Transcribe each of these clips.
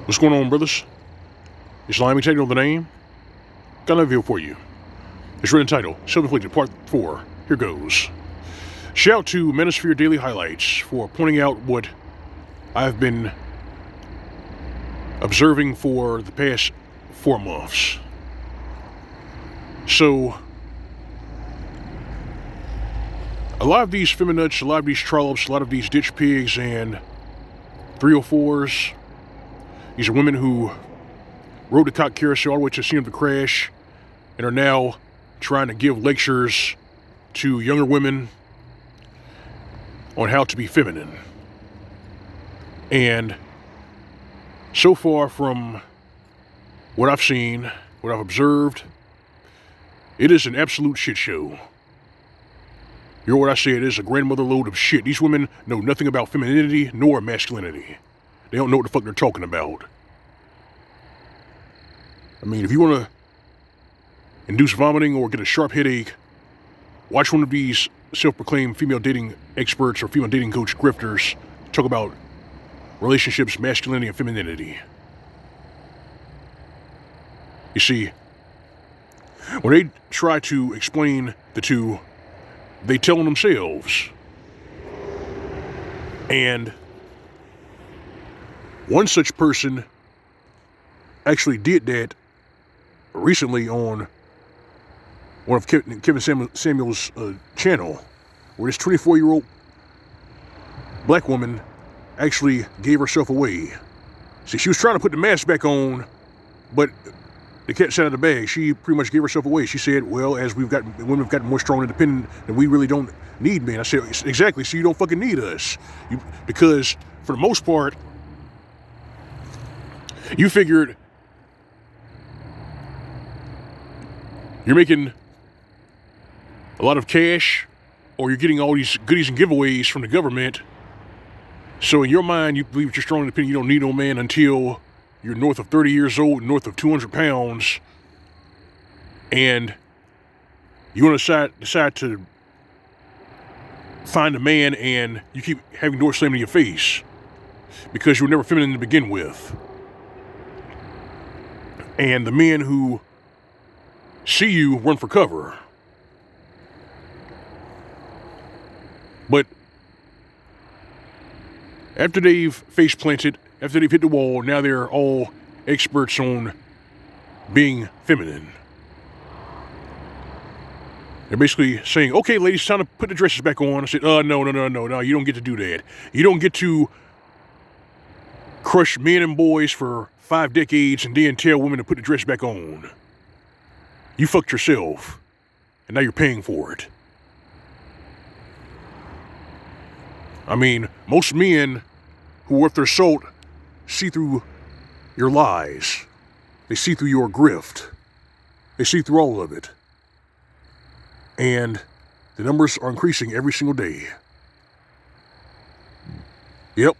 What's going on, brothers? It's Mgtow, the name. Got a video for you. It's written title, Inflicted, Part 4. Here goes. Shout out to Manosphere Daily Highlights for pointing out what I've been observing for the past 4 months. So, a lot of these feminists, a lot of these trollops, a lot of these ditch pigs and 304s, these are women who rode the cock carousel all the way to the scene of the crash and are now trying to give lectures to younger women on how to be feminine. And so far from what I've seen, what I've observed, it is an absolute shit show. You know what I say, it is a grandmother load of shit. These women know nothing about femininity nor masculinity. They don't know what the fuck they're talking about. I mean, if you want to induce vomiting or get a sharp headache, watch one of these self-proclaimed female dating experts or female dating coach grifters talk about relationships, masculinity, and femininity. You see, when they try to explain the two, they tell them themselves. And one such person actually did that recently on one of Kevin Samuel's channel, where this 24-year-old black woman actually gave herself away. See, she was trying to put the mask back on, but the cat sat out of the bag. She pretty much gave herself away. She said, well, as women have gotten more strong and independent, then we really don't need men. I said, exactly, so you don't fucking need us. Because for the most part, you figured you're making a lot of cash, or you're getting all these goodies and giveaways from the government. So in your mind, you believe that you're strong and independent. You don't need no man until you're north of 30 years old, north of 200 pounds, and you want to decide to find a man, and you keep having doors slammed in your face because you were never feminine to begin with. And the men who see you run for cover. But after they've face planted, after they've hit the wall, now they're all experts on being feminine. They're basically saying, okay, ladies, it's time to put the dresses back on. I said, no, you don't get to do that. You don't get to crush men and boys for 5 decades and then tell women to put the dress back on. You fucked yourself, and now you're paying for it. I mean, most men who are worth their salt see through your lies. They see through your grift. They see through all of it. And the numbers are increasing every single day. Yep.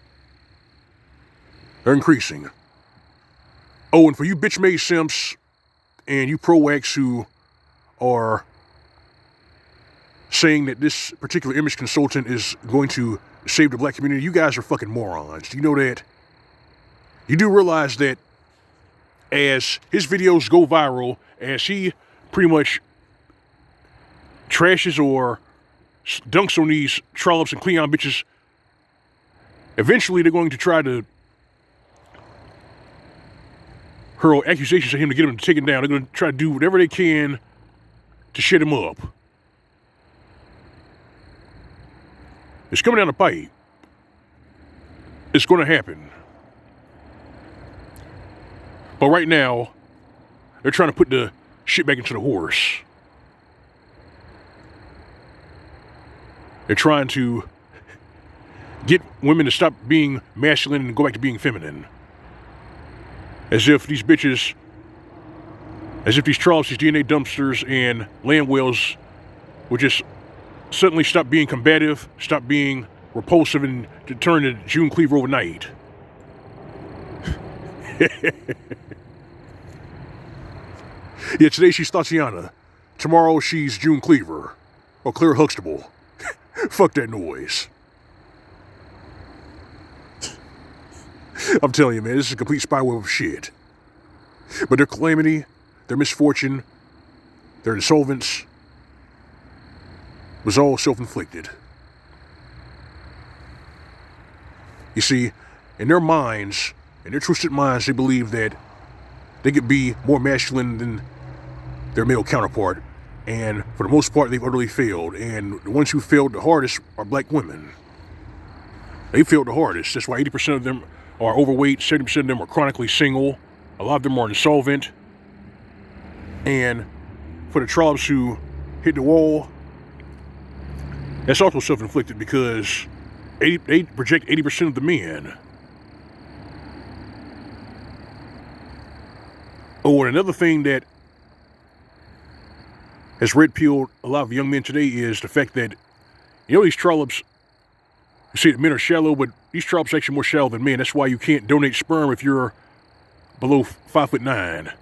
They're increasing. Oh, and for you bitch-made simps and you pro-wax who are saying that this particular image consultant is going to save the black community, you guys are fucking morons. Do you know that? You do realize that as his videos go viral, as he pretty much trashes or dunks on these trollops and Cleon bitches, eventually they're going to try to hurl accusations at him to get him taken down. They're going to try to do whatever they can to shut him up. It's coming down the pipe. It's going to happen. But right now, they're trying to put the shit back into the horse. They're trying to get women to stop being masculine and go back to being feminine. As if these bitches, as if these trollops, these DNA dumpsters and land whales would just suddenly stop being combative, stop being repulsive, and to turn to June Cleaver overnight. Yeah, today she's Tatiana. Tomorrow she's June Cleaver. Or Claire Huxtable. Fuck that noise. I'm telling you, man, this is a complete spiral of shit. But their calamity, their misfortune, their insolvents was all self-inflicted. You see, in their minds, in their twisted minds, they believe that they could be more masculine than their male counterpart. And for the most part, they've utterly failed. And the ones who failed the hardest are black women. They failed the hardest. That's why 80% of them are overweight, 70% of them are chronically single, a lot of them are insolvent. And for the trollops who hit the wall, that's also self-inflicted because they project 80% of the men. Oh, and another thing that has red-pilled a lot of young men today is the fact that, you know, these trollops, you see that men are shallow, but these trollops are actually more shallow than men. That's why you can't donate sperm if you're below 5'9".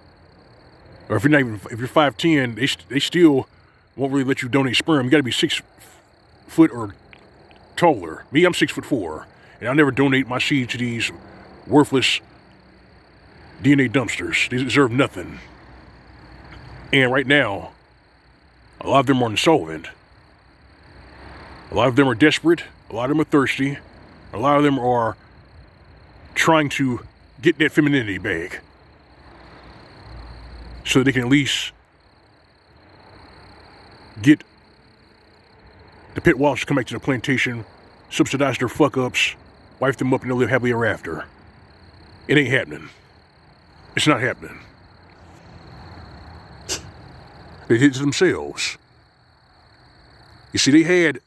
Or if you're not even, if you're 5'10", they still won't really let you donate sperm. You gotta be 6 foot or taller. Me, I'm 6'4", and I'll never donate my seed to these worthless DNA dumpsters. They deserve nothing. And right now, a lot of them are insolvent. A lot of them are desperate. A lot of them are thirsty. A lot of them are trying to get that femininity back so that they can at least get the pit walls to come back to the plantation, subsidize their fuck-ups, wife them up, and they'll live happily ever after. It ain't happening. It's not happening. They did it to themselves. You see, they had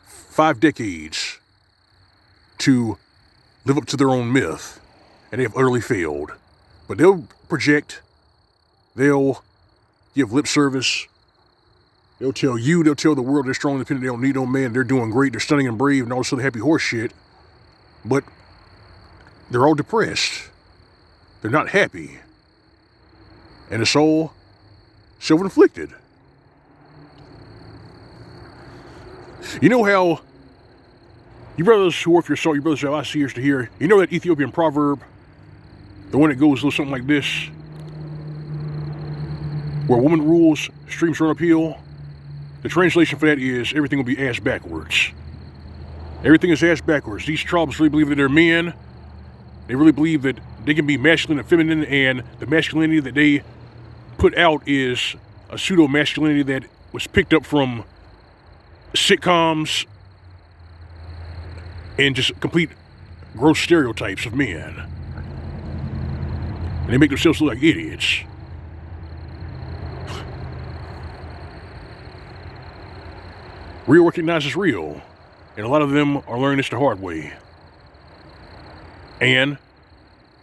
5 decades to live up to their own myth, and they have utterly failed. But they'll project, they'll give lip service, they'll tell you, they'll tell the world they're strong, independent, they don't need no man, they're doing great, they're stunning and brave, and all this other happy horse shit. But they're all depressed. They're not happy. And it's all self-inflicted. You know how you brothers who work for your salt, you brothers have eyes, ears to hear, you know that Ethiopian proverb, the one that goes a little something like this, where a woman rules, streams run uphill? The translation for that is everything will be ass backwards. Everything is ass backwards. These trollops really believe that they're men. They really believe that they can be masculine and feminine, and the masculinity that they put out is a pseudo-masculinity that was picked up from sitcoms and just complete gross stereotypes of men. And they make themselves look like idiots. Real recognizes real, and a lot of them are learning this the hard way. And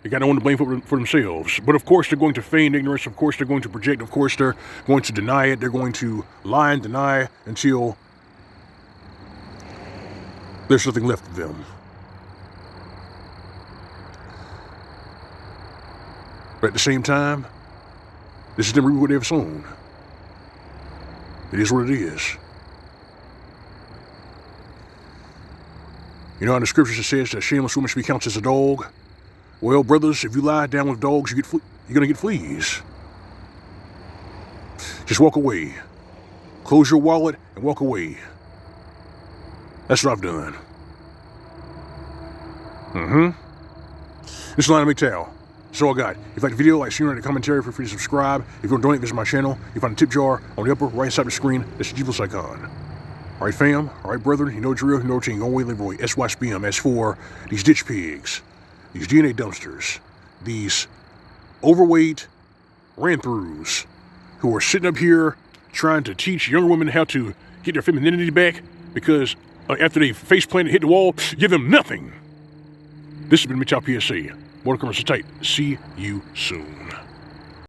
they got no one to blame for themselves. But of course they're going to feign ignorance, of course they're going to project, of course they're going to deny it, they're going to lie and deny until there's nothing left of them. But at the same time, this is them reaping what they've sown. It is what it is. You know, in the scriptures it says that a shameless woman should be counted as a dog. Well, brothers, if you lie down with dogs, you're going to get fleas. Just walk away. Close your wallet and walk away. That's what I've done. This is Mgtow. That's all I got. If you like the video, like, share, and the commentary, feel free to subscribe. If you want to donate, visit my channel. You find a tip jar on the upper right side of the screen. That's the G+ icon. Alright fam, alright brethren, you know it's real, you know it's ain't always live away. SYSBM. As for these ditch pigs, these DNA dumpsters, these overweight ran-throughs who are sitting up here trying to teach younger women how to get their femininity back because after they face plant and hit the wall, give them nothing. This has been Mgtow PSA. More commercial tight. See you soon.